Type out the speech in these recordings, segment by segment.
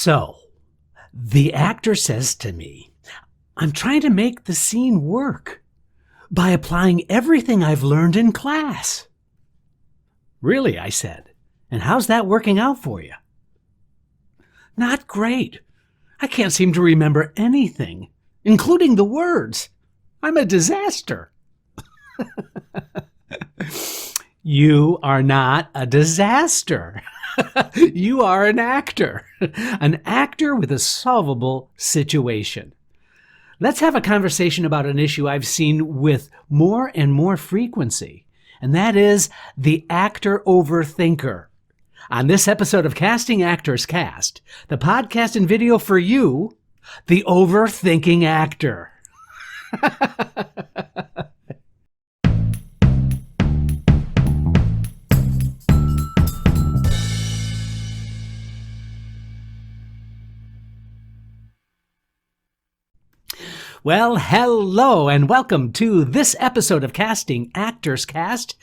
So, the actor says to me, I'm trying to make the scene work by applying everything I've learned in class. Really, I said. And how's that working out for you? Not great. I can't seem to remember anything, including the words. I'm a disaster. You are not a disaster. You are an actor with a solvable situation. Let's have a conversation about an issue I've seen with more and more frequency, and that is the actor overthinker. On this episode of Casting Actors Cast, the podcast and video for you, the overthinking actor. Well, hello, and welcome to this episode of Casting Actors Cast.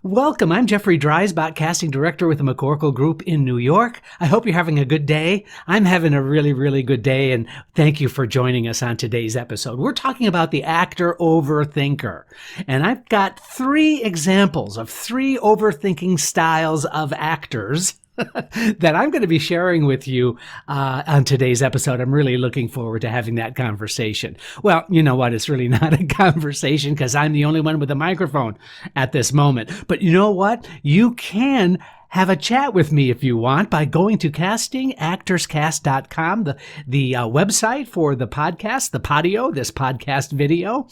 Welcome, I'm Jeffrey Dreisbach, casting director with the McCorkle Group in New York. I hope you're having a good day. I'm having a really good day, and thank you for joining us on today's episode. We're talking about the actor overthinker, and I've got 3 examples of 3 overthinking styles of actors that I'm going to be sharing with you on today's episode. I'm really looking forward to having that conversation. Well, you know what? It's really not a conversation because I'm the only one with a microphone at this moment. But you know what? You can have a chat with me if you want by going to castingactorscast.com, the website for the podcast, the podio, this podcast video.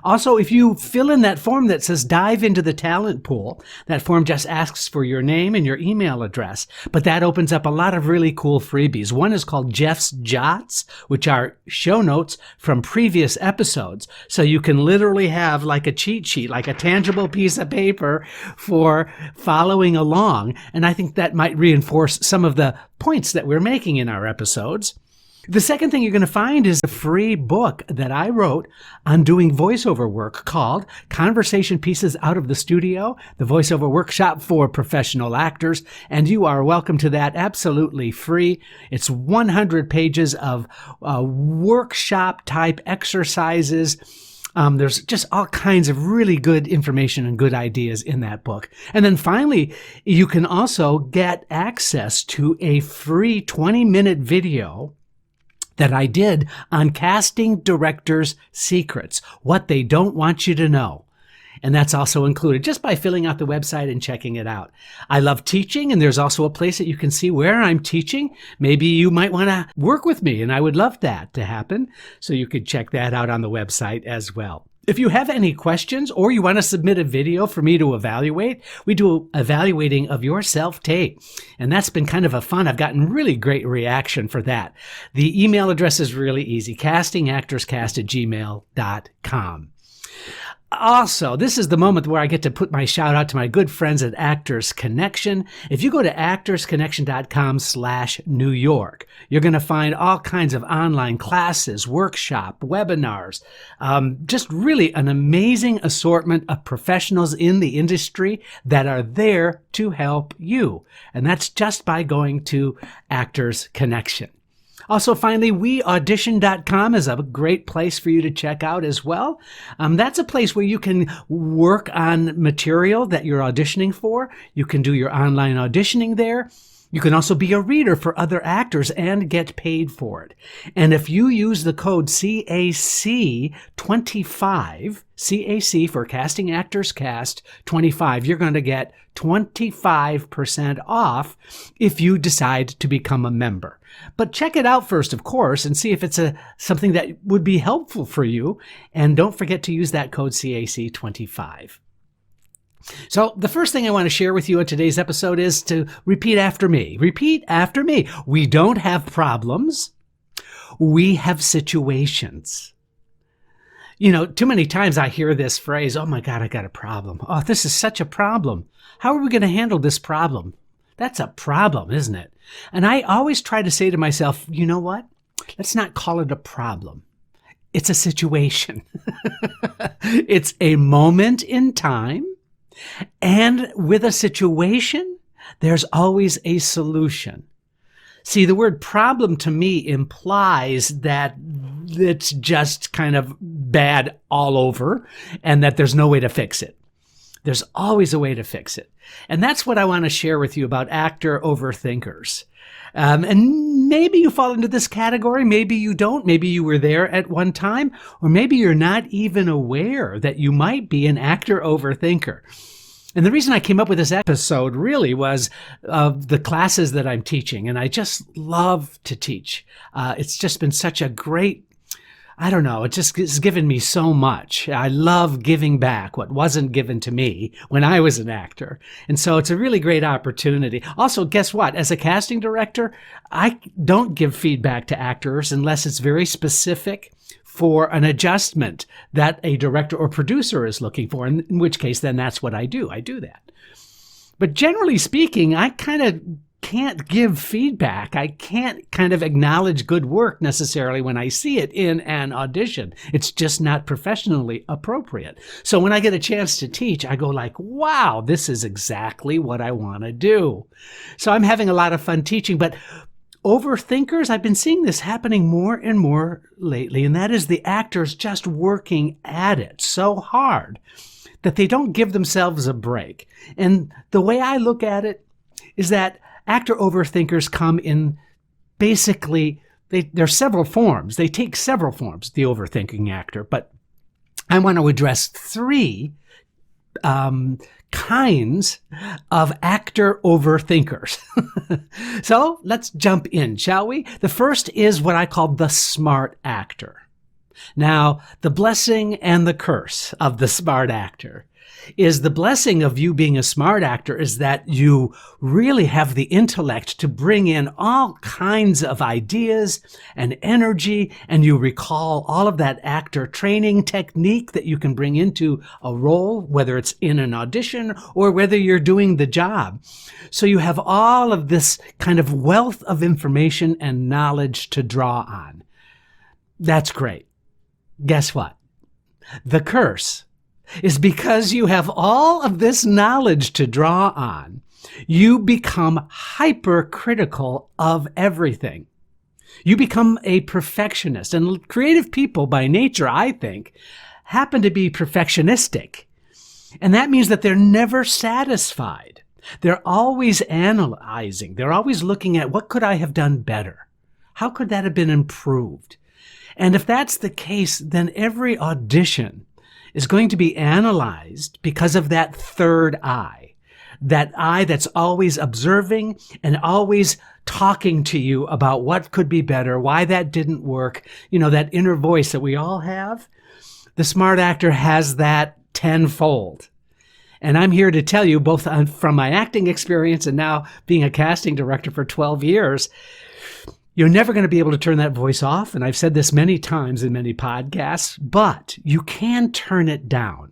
Also, if you fill in that form that says dive into the talent pool, that form just asks for your name and your email address, but that opens up a lot of really cool freebies. One is called Jeff's Jots, which are show notes from previous episodes. So you can literally have like a cheat sheet, like a tangible piece of paper for following along. And I think that might reinforce some of the points that we're making in our episodes. The second thing you're going to find is a free book that I wrote on doing voiceover work called Conversation Pieces Out of the Studio, the voiceover workshop for professional actors, and you are welcome to that absolutely free. It's 100 pages of workshop type exercises. There's just all kinds of really good information and good ideas in that book. And then finally, you can also get access to a free 20-minute video that I did on casting directors' secrets, what they don't want you to know. And that's also included just by filling out the website and checking it out. I love teaching, and there's also a place that you can see where I'm teaching. Maybe you might want to work with me, and I would love that to happen. So you could check that out on the website as well. If you have any questions or you want to submit a video for me to evaluate, we do evaluating of your self-tape. And that's been kind of a fun. I've gotten really great reaction for that. The email address is really easy, castingactorscast@gmail.com. Also, this is the moment where I get to put my shout out to my good friends at Actors Connection. If you go to actorsconnection.com/New York, you're going to find all kinds of online classes, workshop, webinars, just really an amazing assortment of professionals in the industry that are there to help you. And that's just by going to Actors Connection. Also, finally, weaudition.com is a great place for you to check out as well. That's a place where you can work on material that you're auditioning for. You can do your online auditioning there. You can also be a reader for other actors and get paid for it. And if you use the code CAC25, CAC for Casting Actors Cast 25, you're going to get 25% off if you decide to become a member. But check it out first, of course, and see if it's something that would be helpful for you. And don't forget to use that code CAC25. So the first thing I want to share with you in today's episode is to repeat after me. Repeat after me. We don't have problems. We have situations. You know, too many times I hear this phrase, oh my God, I got a problem. Oh, this is such a problem. How are we going to handle this problem? That's a problem, isn't it? And I always try to say to myself, you know what? Let's not call it a problem. It's a situation. It's a moment in time. And with a situation, there's always a solution. See, the word problem to me implies that it's just kind of bad all over and that there's no way to fix it. There's always a way to fix it. And that's what I want to share with you about actor overthinkers. And maybe you fall into this category, maybe you don't, maybe you were there at one time, or maybe you're not even aware that you might be an actor overthinker. And the reason I came up with this episode really was of the classes that I'm teaching, and I just love to teach. It's just been such a great, it's given me so much. I love giving back what wasn't given to me when I was an actor. And so it's a really great opportunity. Also, guess what? As a casting director, I don't give feedback to actors unless it's very specific for an adjustment that a director or producer is looking for, in which case then that's what I do. I do that. But generally speaking, I kind of can't give feedback. I can't kind of acknowledge good work necessarily when I see it in an audition. It's just not professionally appropriate. So when I get a chance to teach, I go like, wow, this is exactly what I want to do. So I'm having a lot of fun teaching, but overthinkers, I've been seeing this happening more and more lately, and that is the actors just working at it so hard that they don't give themselves a break. And the way I look at it is that actor overthinkers come in basically, there are several forms. They take several forms, the overthinking actor, but I want to address three kinds of actor overthinkers. So let's jump in, shall we? The first is what I call the smart actor. Now, the blessing and the curse of the smart actor is the blessing of you being a smart actor is that you really have the intellect to bring in all kinds of ideas and energy, and you recall all of that actor training technique that you can bring into a role, whether it's in an audition or whether you're doing the job. So you have all of this kind of wealth of information and knowledge to draw on. That's great. Guess what? The curse is because you have all of this knowledge to draw on, you become hypercritical of everything. You become a perfectionist. And creative people by nature, I think, happen to be perfectionistic. And that means that they're never satisfied. They're always analyzing. They're always looking at what could I have done better? How could that have been improved? And if that's the case, then every audition is going to be analyzed because of that third eye, that eye that's always observing and always talking to you about what could be better, why that didn't work, that inner voice that we all have. The smart actor has that tenfold. And I'm here to tell you, both from my acting experience and now being a casting director for 12 years, you're never going to be able to turn that voice off, and I've said this many times in many podcasts, but you can turn it down.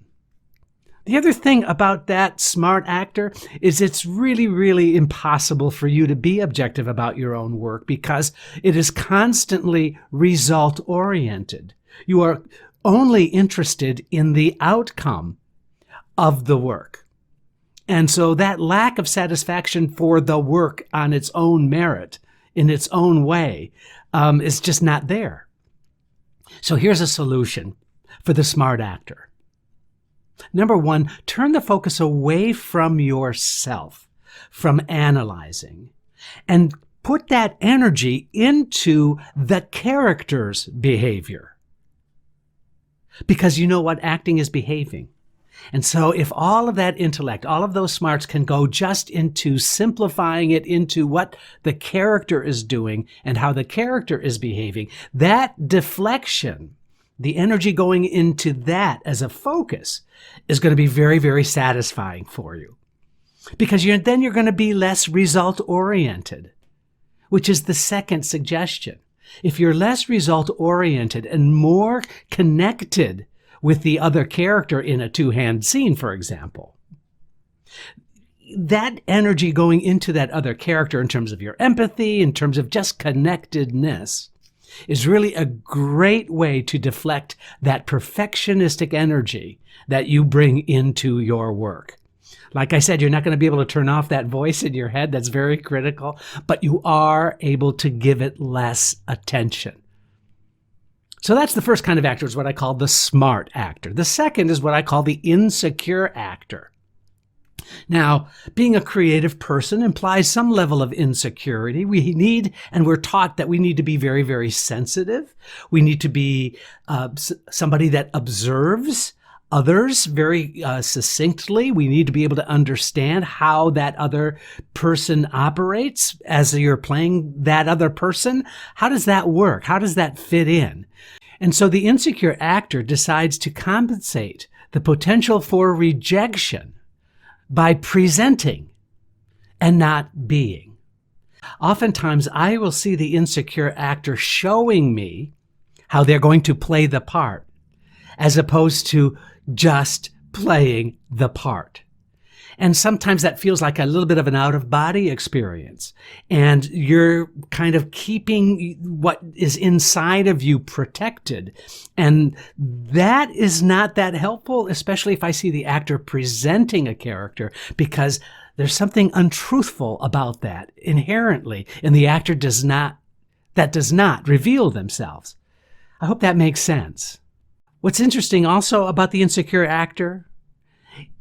The other thing about that smart actor is it's really, really impossible for you to be objective about your own work because it is constantly result-oriented. You are only interested in the outcome of the work. And so that lack of satisfaction for the work on its own merit, in its own way, is just not there. So here's a solution for the smart actor. Number one, turn the focus away from yourself, from analyzing, and put that energy into the character's behavior. Because you know what? Acting is behaving. And so if all of that intellect, all of those smarts can go just into simplifying it into what the character is doing and how the character is behaving, that deflection, the energy going into that as a focus is going to be very, very satisfying for you. Because then you're going to be less result-oriented, which is the second suggestion. If you're less result-oriented and more connected with the other character in a two-hand scene, for example, that energy going into that other character in terms of your empathy, in terms of just connectedness, is really a great way to deflect that perfectionistic energy that you bring into your work. Like I said, you're not going to be able to turn off that voice in your head. That's very critical, but you are able to give it less attention. So that's the first kind of actor, is what I call the smart actor. The second is what I call the insecure actor. Now, being a creative person implies some level of insecurity. We need, and we're taught that we need to be very, very sensitive. We need to be somebody that observes others very succinctly. We need to be able to understand how that other person operates as you're playing that other person. How does that work? How does that fit in? And so the insecure actor decides to compensate the potential for rejection by presenting and not being. Oftentimes, I will see the insecure actor showing me how they're going to play the part, as opposed to just playing the part. And sometimes that feels like a little bit of an out-of-body experience. And you're kind of keeping what is inside of you protected. And that is not that helpful, especially if I see the actor presenting a character, because there's something untruthful about that inherently. And the actor does not reveal themselves. I hope that makes sense. What's interesting also about the insecure actor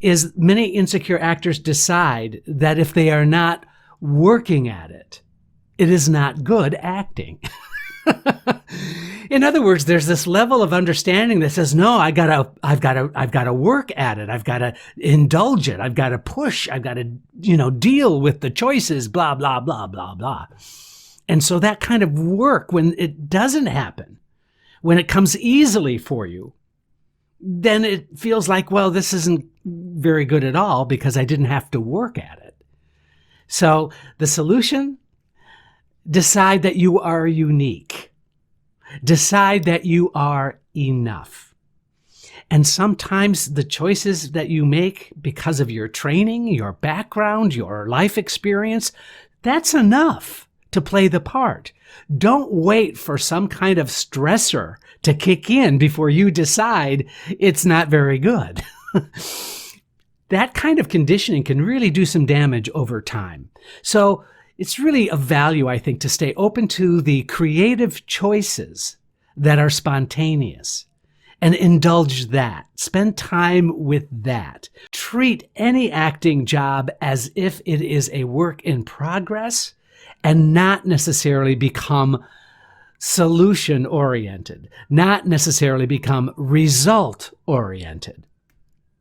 is many insecure actors decide that if they are not working at it, it is not good acting. In other words, there's this level of understanding that says, no, I've got to work at it. I've got to indulge it. I've got to push. I've got to, deal with the choices, blah, blah, blah, blah, blah. And so that kind of work, when it doesn't happen, when it comes easily for you, then it feels like, well, this isn't very good at all because I didn't have to work at it. So the solution: decide that you are unique. Decide that you are enough. And sometimes the choices that you make because of your training, your background, your life experience, that's enough to play the part. Don't wait for some kind of stressor to kick in before you decide it's not very good. That kind of conditioning can really do some damage over time. So it's really of value, I think, to stay open to the creative choices that are spontaneous and indulge that. Spend time with that. Treat any acting job as if it is a work in progress and not necessarily become solution-oriented, not necessarily become result-oriented.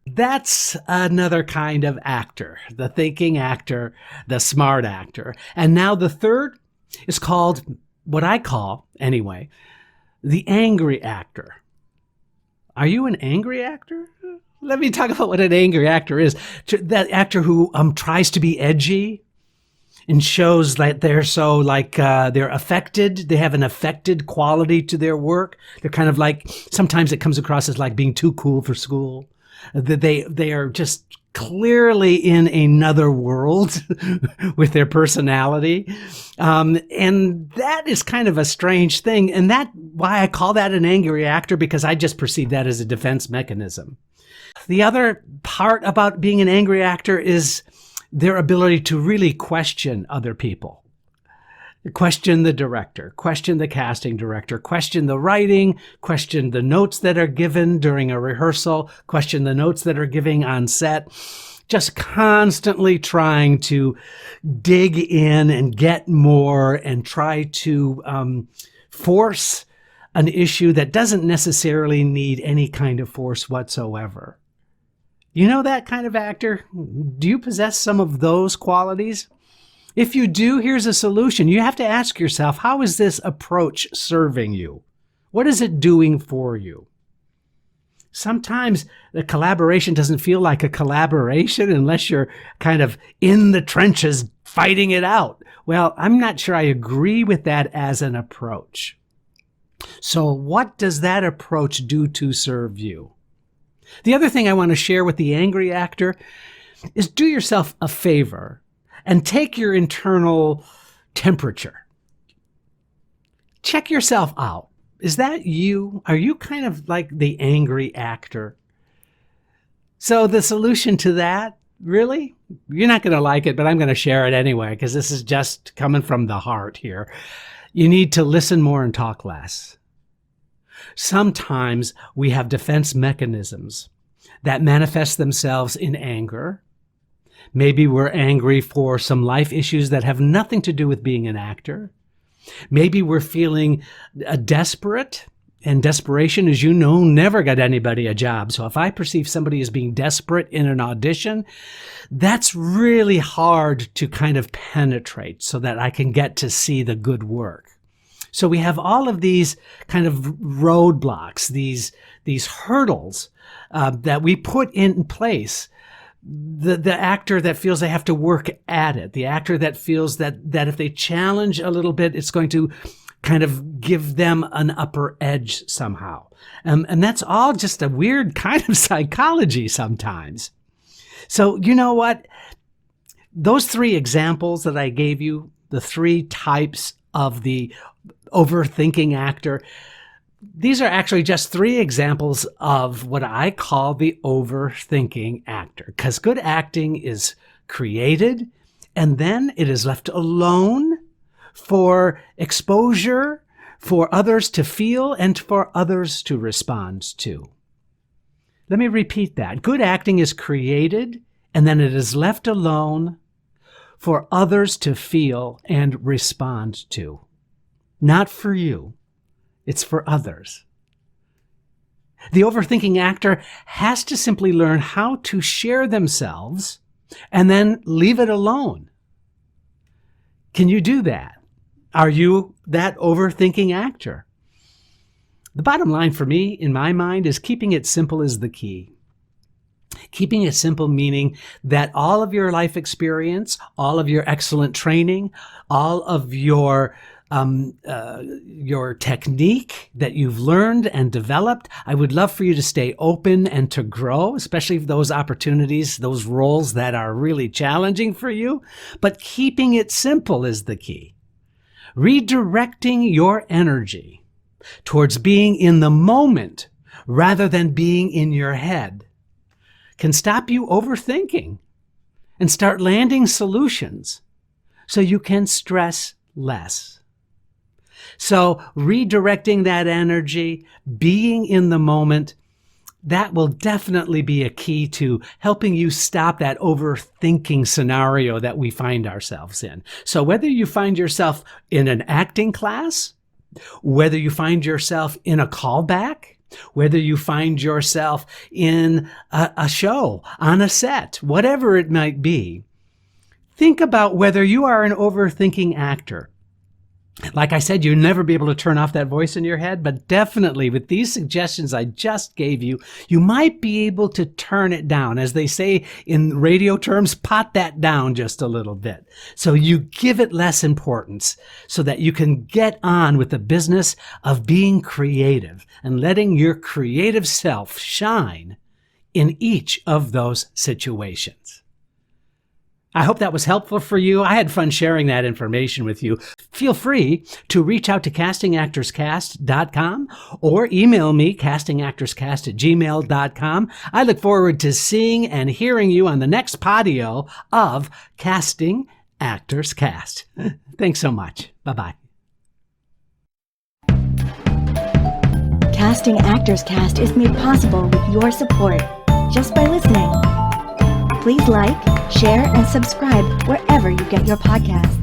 That's another kind of actor, the thinking actor, the smart actor. And now the third is called, what I call, anyway, the angry actor. Are you an angry actor? Let me talk about what an angry actor is. That actor who tries to be edgy and shows that they're so they're affected. They have an affected quality to their work. They're kind of like, sometimes it comes across as like being too cool for school. That they are just clearly in another world with their personality. And that is kind of a strange thing. And that's why I call that an angry actor, because I just perceive that as a defense mechanism. The other part about being an angry actor is their ability to really question other people. Question the director, question the casting director, question the writing, question the notes that are given during a rehearsal, question the notes that are given on set. Just constantly trying to dig in and get more and try to force an issue that doesn't necessarily need any kind of force whatsoever. You know that kind of actor? Do you possess some of those qualities? If you do, here's a solution. You have to ask yourself, how is this approach serving you? What is it doing for you? Sometimes the collaboration doesn't feel like a collaboration unless you're kind of in the trenches fighting it out. Well, I'm not sure I agree with that as an approach. So what does that approach do to serve you? The other thing I want to share with the angry actor is do yourself a favor and take your internal temperature. Check yourself out. Is that you? Are you kind of like the angry actor? So the solution to that Really? You're not going to like it, but I'm going to share it anyway, because this is just coming from the heart here. You need to listen more and talk less. Sometimes we have defense mechanisms that manifest themselves in anger. Maybe we're angry for some life issues that have nothing to do with being an actor. Maybe we're feeling desperate, and desperation, as you know, never got anybody a job. So if I perceive somebody as being desperate in an audition, that's really hard to kind of penetrate so that I can get to see the good work. So we have all of these kind of roadblocks, these hurdles that we put in place. The actor that feels they have to work at it, the actor that feels that if they challenge a little bit, it's going to kind of give them an upper edge somehow. And that's all just a weird kind of psychology sometimes. So you know what? Those three examples that I gave you, the three types of the overthinking actor, these are actually just three examples of what I call the overthinking actor. Because good acting is created, and then it is left alone for exposure, for others to feel, and for others to respond to. Let me repeat that. Good acting is created, and then it is left alone for others to feel and respond to. Not for you. It's for others. The overthinking actor has to simply learn how to share themselves and then leave it alone. Can you do that? Are you that overthinking actor? The bottom line for me, in my mind, is keeping it simple is the key. Keeping it simple meaning that all of your life experience, all of your excellent training, all of your technique that you've learned and developed, I would love for you to stay open and to grow, especially those opportunities, those roles that are really challenging for you. But keeping it simple is the key. Redirecting your energy towards being in the moment rather than being in your head can stop you overthinking and start landing solutions so you can stress less. So redirecting that energy, being in the moment, that will definitely be a key to helping you stop that overthinking scenario that we find ourselves in. So whether you find yourself in an acting class, whether you find yourself in a callback, whether you find yourself in a show, on a set, whatever it might be, think about whether you are an overthinking actor. Like I said, you'll never be able to turn off that voice in your head, but definitely with these suggestions I just gave you, you might be able to turn it down. As they say in radio terms, pot that down just a little bit. So you give it less importance so that you can get on with the business of being creative and letting your creative self shine in each of those situations. I hope that was helpful for you. I had fun sharing that information with you. Feel free to reach out to castingactorscast.com or email me, castingactorscast@gmail.com. I look forward to seeing and hearing you on the next podio of Casting Actors Cast. Thanks so much. Bye-bye. Casting Actors Cast is made possible with your support just by listening. Please like, share, and subscribe wherever you get your podcasts.